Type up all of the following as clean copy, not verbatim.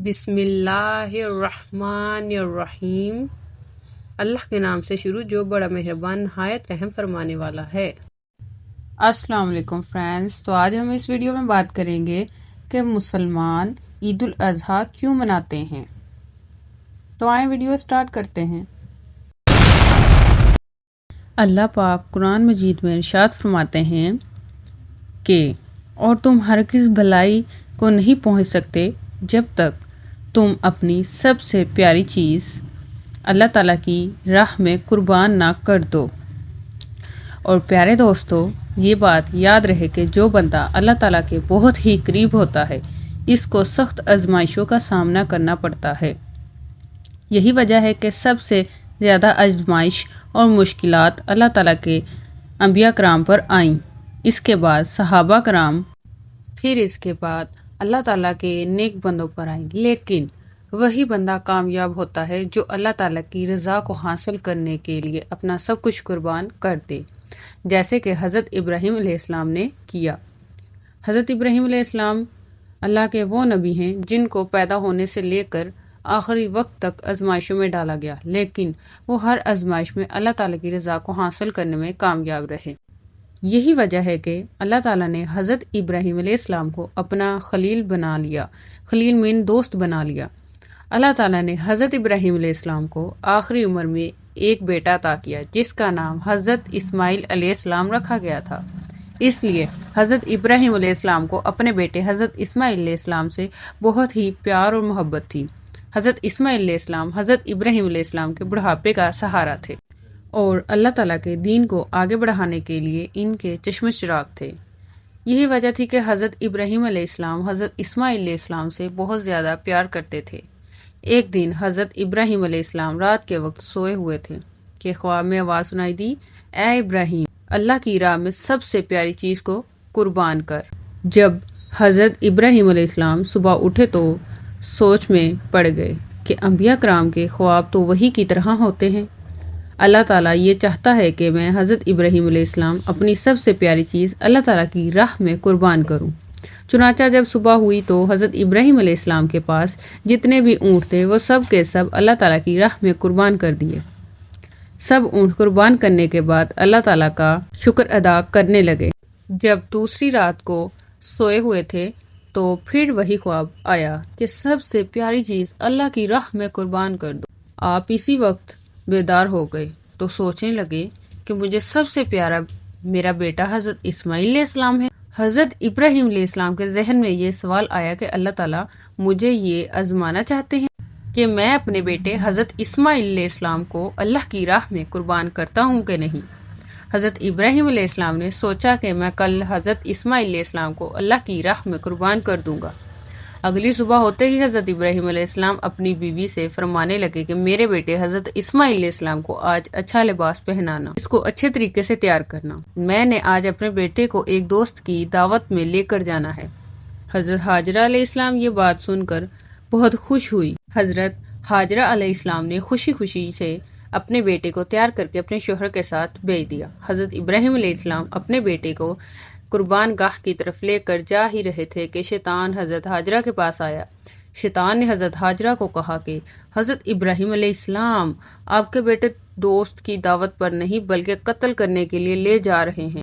بسم اللہ الرحمن الرحیم۔ اللہ کے نام سے شروع جو بڑا مہربان نہایت رحم فرمانے والا ہے۔ السلام علیکم فرینڈز، تو آج ہم اس ویڈیو میں بات کریں گے کہ مسلمان عید الاضحیٰ کیوں مناتے ہیں۔ تو آئیں ویڈیو سٹارٹ کرتے ہیں۔ اللہ پاک قرآن مجید میں ارشاد فرماتے ہیں کہ اور تم ہرگز بھلائی کو نہیں پہنچ سکتے جب تک تم اپنی سب سے پیاری چیز اللہ تعالیٰ کی راہ میں قربان نہ کر دو۔ اور پیارے دوستو، یہ بات یاد رہے کہ جو بندہ اللہ تعالیٰ کے بہت ہی قریب ہوتا ہے اس کو سخت آزمائشوں کا سامنا کرنا پڑتا ہے۔ یہی وجہ ہے کہ سب سے زیادہ آزمائش اور مشکلات اللہ تعالیٰ کے انبیاء کرام پر آئیں، اس کے بعد صحابہ کرام، پھر اس کے بعد اللہ تعالیٰ کے نیک بندوں پر آئیں، لیکن وہی بندہ کامیاب ہوتا ہے جو اللہ تعالیٰ کی رضا کو حاصل کرنے کے لیے اپنا سب کچھ قربان کر دے، جیسے کہ حضرت ابراہیم علیہ السلام نے کیا۔ حضرت ابراہیم علیہ السلام اللہ کے وہ نبی ہیں جن کو پیدا ہونے سے لے کر آخری وقت تک آزمائشوں میں ڈالا گیا، لیکن وہ ہر آزمائش میں اللہ تعالیٰ کی رضا کو حاصل کرنے میں کامیاب رہے۔ یہی وجہ ہے کہ اللہ تعالیٰ نے حضرت ابراہیم علیہ السلام کو اپنا خلیل بنا لیا، خلیل مین دوست بنا لیا۔ اللہ تعالیٰ نے حضرت ابراہیم علیہ السلام کو آخری عمر میں ایک بیٹا عطا کیا جس کا نام حضرت اسماعیل علیہ السلام رکھا گیا تھا۔ اس لیے حضرت ابراہیم علیہ السلام کو اپنے بیٹے حضرت اسماعیل علیہ السلام سے بہت ہی پیار اور محبت تھی۔ حضرت اسماعیل علیہ السلام حضرت ابراہیم علیہ السلام کے بڑھاپے کا سہارا تھے اور اللہ تعالیٰ کے دین کو آگے بڑھانے کے لیے ان کے چشم چراغ تھے۔ یہی وجہ تھی کہ حضرت ابراہیم علیہ السلام حضرت اسماعیل علیہ السلام سے بہت زیادہ پیار کرتے تھے۔ ایک دن حضرت ابراہیم علیہ السلام رات کے وقت سوئے ہوئے تھے کہ خواب میں آواز سنائی دی، اے ابراہیم، اللہ کی راہ میں سب سے پیاری چیز کو قربان کر۔ جب حضرت ابراہیم علیہ السلام صبح اٹھے تو سوچ میں پڑ گئے کہ انبیاء کرام کے خواب تو وہی کی طرح ہوتے ہیں۔ اللہ تعالیٰ یہ چاہتا ہے کہ میں حضرت ابراہیم علیہ السلام اپنی سب سے پیاری چیز اللہ تعالیٰ کی راہ میں قربان کروں۔ چنانچہ جب صبح ہوئی تو حضرت ابراہیم علیہ السلام کے پاس جتنے بھی اونٹ تھے وہ سب کے سب اللہ تعالیٰ کی راہ میں قربان کر دیے۔ سب اونٹ قربان کرنے کے بعد اللہ تعالیٰ کا شکر ادا کرنے لگے۔ جب دوسری رات کو سوئے ہوئے تھے تو پھر وہی خواب آیا کہ سب سے پیاری چیز اللہ کی راہ میں قربان کر دو۔ آپ اسی وقت بیدار ہو گئے تو سوچنے لگے کہ مجھے سب سے پیارا میرا بیٹا حضرت اسماعیل علیہ السلام ہے۔ حضرت ابراہیم علیہ السلام کے ذہن میں یہ سوال آیا کہ اللہ تعالیٰ مجھے یہ آزمانا چاہتے ہیں کہ میں اپنے بیٹے حضرت اسماعیل علیہ السلام کو اللہ کی راہ میں قربان کرتا ہوں کہ نہیں۔ حضرت ابراہیم علیہ السلام نے سوچا کہ میں کل حضرت اسماعیل علیہ السلام کو اللہ کی راہ میں قربان کر دوں گا۔ اگلی صبح ہوتے ہی حضرت ابراہیم علیہ السلام اپنی بیوی سے فرمانے لگے کہ میرے بیٹے حضرت اسماعیل علیہ السلام کو آج اچھا لباس پہنانا، اس کو اچھے طریقے سے تیار کرنا، میں نے آج اپنے بیٹے کو ایک دوست کی دعوت میں لے کر جانا ہے۔ حضرت حاجرہ علیہ السلام یہ بات سن کر بہت خوش ہوئی۔ حضرت حاجرہ علیہ السلام نے خوشی خوشی سے اپنے بیٹے کو تیار کر کے اپنے شوہر کے ساتھ بھیج دیا۔ حضرت ابراہیم علیہ السلام اپنے بیٹے کو قربان گاہ کی طرف لے کر جا ہی رہے تھے کہ شیطان حضرت حاجرہ کے پاس آیا۔ شیطان نے حضرت حاجرہ کو کہا کہ حضرت ابراہیم علیہ السلام آپ کے بیٹے دوست کی دعوت پر نہیں بلکہ قتل کرنے کے لیے لے جا رہے ہیں۔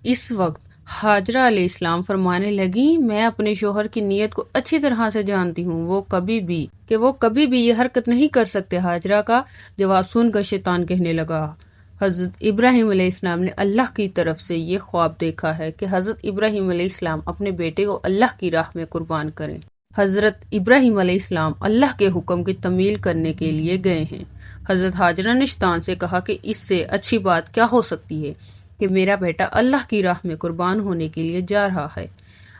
اس وقت حاجرہ علیہ السلام فرمانے لگی، میں اپنے شوہر کی نیت کو اچھی طرح سے جانتی ہوں، وہ کبھی بھی یہ حرکت نہیں کر سکتے۔ حاجرہ کا جواب سن کر شیطان کہنے لگا، حضرت ابراہیم علیہ السلام نے اللہ کی طرف سے یہ خواب دیکھا ہے کہ حضرت ابراہیم علیہ السلام اپنے بیٹے کو اللہ کی راہ میں قربان کریں۔ حضرت ابراہیم علیہ السلام اللہ کے حکم کی تعمیل کرنے کے لیے گئے ہیں۔ حضرت حاجرہ نے شیطان سے کہا کہ اس سے اچھی بات کیا ہو سکتی ہے کہ میرا بیٹا اللہ کی راہ میں قربان ہونے کے لیے جا رہا ہے۔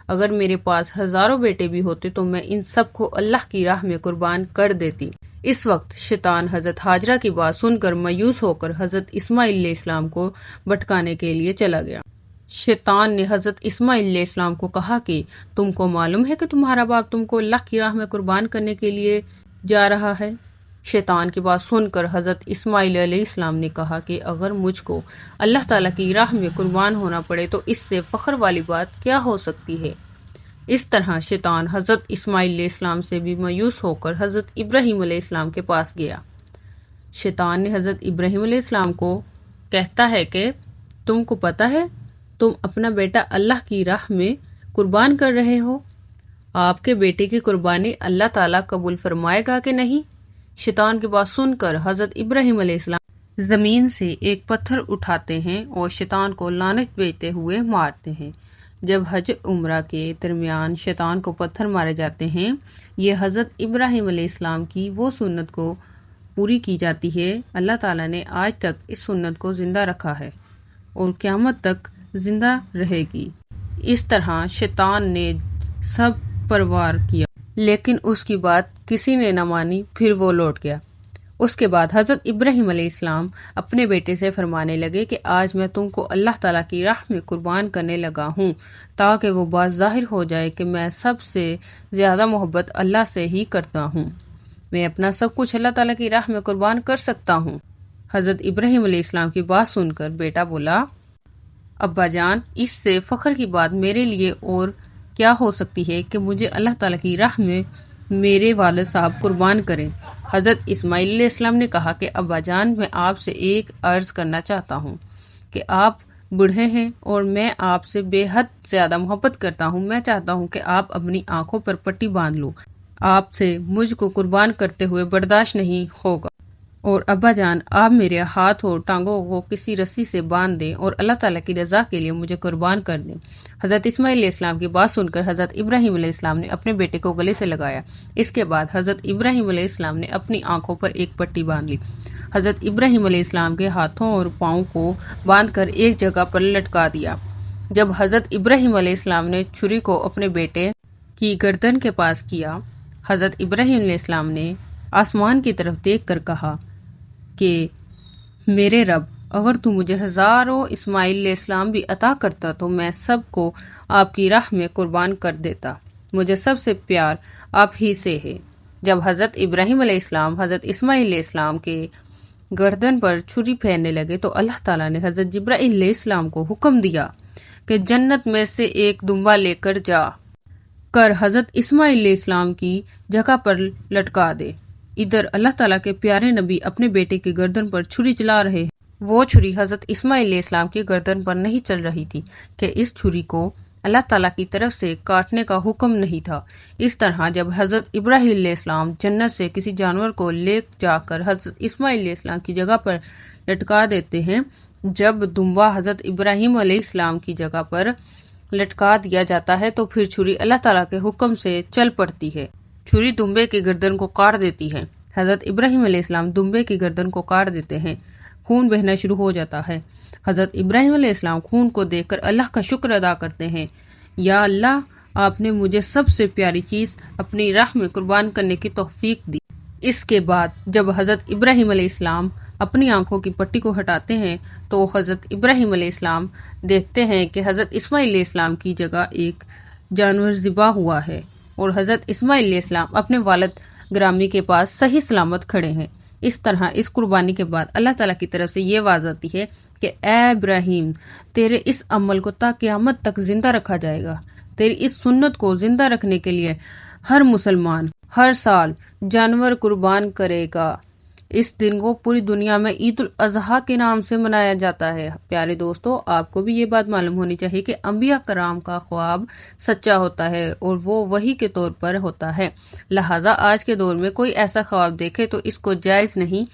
اگر میرے پاس ہزاروں بیٹے بھی ہوتے تو میں ان سب کو اللہ کی راہ میں قربان کر دیتی۔ اس وقت شیطان حضرت حاجرہ کی بات سن کر مایوس ہو کر حضرت اسماعیل علیہ السلام کو بھٹکانے کے لیے چلا گیا۔ شیطان نے حضرت اسماعیل علیہ السلام کو کہا کہ تم کو معلوم ہے کہ تمہارا باپ تم کو اللہ کی راہ میں قربان کرنے کے لیے جا رہا ہے۔ شیطان کی بات سن کر حضرت اسماعیل علیہ السلام نے کہا کہ اگر مجھ کو اللہ تعالیٰ کی راہ میں قربان ہونا پڑے تو اس سے فخر والی بات کیا ہو سکتی ہے۔ اس طرح شیطان حضرت اسماعیل علیہ السلام سے بھی مایوس ہو کر حضرت ابراہیم علیہ السلام کے پاس گیا۔ شیطان نے حضرت ابراہیم علیہ السلام کو کہتا ہے کہ تم کو پتہ ہے تم اپنا بیٹا اللہ کی راہ میں قربان کر رہے ہو، آپ کے بیٹے کی قربانی اللہ تعالیٰ قبول فرمائے گا کہ نہیں؟ شیطان کی بات سن کر حضرت ابراہیم علیہ السلام زمین سے ایک پتھر اٹھاتے ہیں اور شیطان کو لعنت بھیجتے ہوئے مارتے ہیں۔ جب حج عمرہ کے درمیان شیطان کو پتھر مارے جاتے ہیں، یہ حضرت ابراہیم علیہ السلام کی وہ سنت کو پوری کی جاتی ہے۔ اللہ تعالیٰ نے آج تک اس سنت کو زندہ رکھا ہے اور قیامت تک زندہ رہے گی۔ اس طرح شیطان نے سب پروار کیا، لیکن اس کی بات کسی نے نہ مانی، پھر وہ لوٹ گیا۔ اس کے بعد حضرت ابراہیم علیہ السلام اپنے بیٹے سے فرمانے لگے کہ آج میں تم کو اللہ تعالیٰ کی راہ میں قربان کرنے لگا ہوں، تاکہ وہ بات ظاہر ہو جائے کہ میں سب سے زیادہ محبت اللہ سے ہی کرتا ہوں، میں اپنا سب کچھ اللہ تعالیٰ کی راہ میں قربان کر سکتا ہوں۔ حضرت ابراہیم علیہ السلام کی بات سن کر بیٹا بولا، ابا جان، اس سے فخر کی بات میرے لیے اور کیا ہو سکتی ہے کہ مجھے اللہ تعالیٰ کی راہ میں میرے والد صاحب قربان کریں۔ حضرت اسماعیل علیہ السلام نے کہا کہ ابا جان، میں آپ سے ایک عرض کرنا چاہتا ہوں کہ آپ بوڑھے ہیں اور میں آپ سے بے حد زیادہ محبت کرتا ہوں۔ میں چاہتا ہوں کہ آپ اپنی آنکھوں پر پٹی باندھ لوں، آپ سے مجھ کو قربان کرتے ہوئے برداشت نہیں ہوگا، اور ابا جان آپ میرے ہاتھ اور ٹانگوں کو کسی رسی سے باندھ دیں اور اللہ تعالیٰ کی رضا کے لیے مجھے قربان کر دیں۔ حضرت اسماعیل علیہ السلام کی بات سن کر حضرت ابراہیم علیہ السلام نے اپنے بیٹے کو گلے سے لگایا۔ اس کے بعد حضرت ابراہیم علیہ السلام نے اپنی آنکھوں پر ایک پٹی باندھ لی۔ حضرت ابراہیم علیہ السلام کے ہاتھوں اور پاؤں کو باندھ کر ایک جگہ پر لٹکا دیا۔ جب حضرت ابراہیم علیہ السلام نے چھری کو اپنے بیٹے کی گردن کے پاس کیا، حضرت ابراہیم علیہ السلام نے آسمان کی طرف دیکھ کر کہا کہ میرے رب، اگر تو مجھے ہزاروں اسماعیل علیہ السلام بھی عطا کرتا تو میں سب کو آپ کی راہ میں قربان کر دیتا، مجھے سب سے پیار آپ ہی سے ہے۔ جب حضرت ابراہیم علیہ السلام حضرت اسماعیل علیہ السلام کے گردن پر چھری پھیرنے لگے تو اللہ تعالیٰ نے حضرت جبرائیل علیہ السلام کو حکم دیا کہ جنت میں سے ایک دمبا لے کر جا کر حضرت اسماعیل علیہ السلام کی جگہ پر لٹکا دے۔ ادھر اللہ تعالیٰ کے پیارے نبی اپنے بیٹے کی گردن پر چھری چلا رہے ہیں۔ وہ چھری حضرت اسماعیل علیہ السلام کی گردن پر نہیں چل رہی تھی کہ اس چھری کو اللہ تعالیٰ کی طرف سے کاٹنے کا حکم نہیں تھا۔ اس طرح جب حضرت ابراہیم علیہ السلام جنت سے کسی جانور کو لے جا کر حضرت اسماعیل علیہ السلام کی جگہ پر لٹکا دیتے ہیں، جب دمبا حضرت ابراہیم علیہ السلام کی جگہ پر لٹکا دیا جاتا ہے تو پھر چھری اللہ تعالیٰ کے حکم سے چل پڑتی ہے، چھری دمبے کی گردن کو کاٹ دیتی ہے۔ حضرت ابراہیم علیہ السلام دمبے کی گردن کو کاٹ دیتے ہیں، خون بہنا شروع ہو جاتا ہے۔ حضرت ابراہیم علیہ السلام خون کو دیکھ کر اللہ کا شکر ادا کرتے ہیں، یا اللہ، آپ نے مجھے سب سے پیاری چیز اپنی راہ میں قربان کرنے کی توفیق دی۔ اس کے بعد جب حضرت ابراہیم علیہ السلام اپنی آنکھوں کی پٹی کو ہٹاتے ہیں تو حضرت ابراہیم علیہ السلام دیکھتے ہیں کہ حضرت اسماعیل علیہ السلام کی جگہ ایک جانور ذبح ہوا ہے اور حضرت اسماعیل علیہ السلام اپنے والد گرامی کے پاس صحیح سلامت کھڑے ہیں۔ اس طرح اس قربانی کے بعد اللہ تعالیٰ کی طرف سے یہ آواز آتی ہے کہ اے ابراہیم، تیرے اس عمل کو تا قیامت تک زندہ رکھا جائے گا۔ تیری اس سنت کو زندہ رکھنے کے لیے ہر مسلمان ہر سال جانور قربان کرے گا۔ اس دن کو پوری دنیا میں عید الاضحیٰ کے نام سے منایا جاتا ہے۔ پیارے دوستو، آپ کو بھی یہ بات معلوم ہونی چاہیے کہ انبیاء کرام کا خواب سچا ہوتا ہے اور وہ وحی کے طور پر ہوتا ہے، لہٰذا آج کے دور میں کوئی ایسا خواب دیکھے تو اس کو جائز نہیں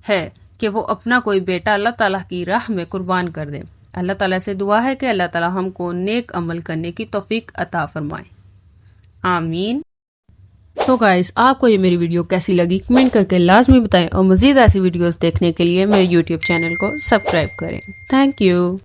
ہے کہ وہ اپنا کوئی بیٹا اللہ تعالیٰ کی راہ میں قربان کر دے۔ اللہ تعالیٰ سے دعا ہے کہ اللہ تعالیٰ ہم کو نیک عمل کرنے کی توفیق عطا فرمائے، آمین۔ تو گائز، آپ کو یہ میری ویڈیو کیسی لگی کمنٹ کر کے لازمی بتائیں، اور مزید ایسی ویڈیوز دیکھنے کے لیے میرے یوٹیوب چینل کو سبسکرائب کریں۔ Thank you.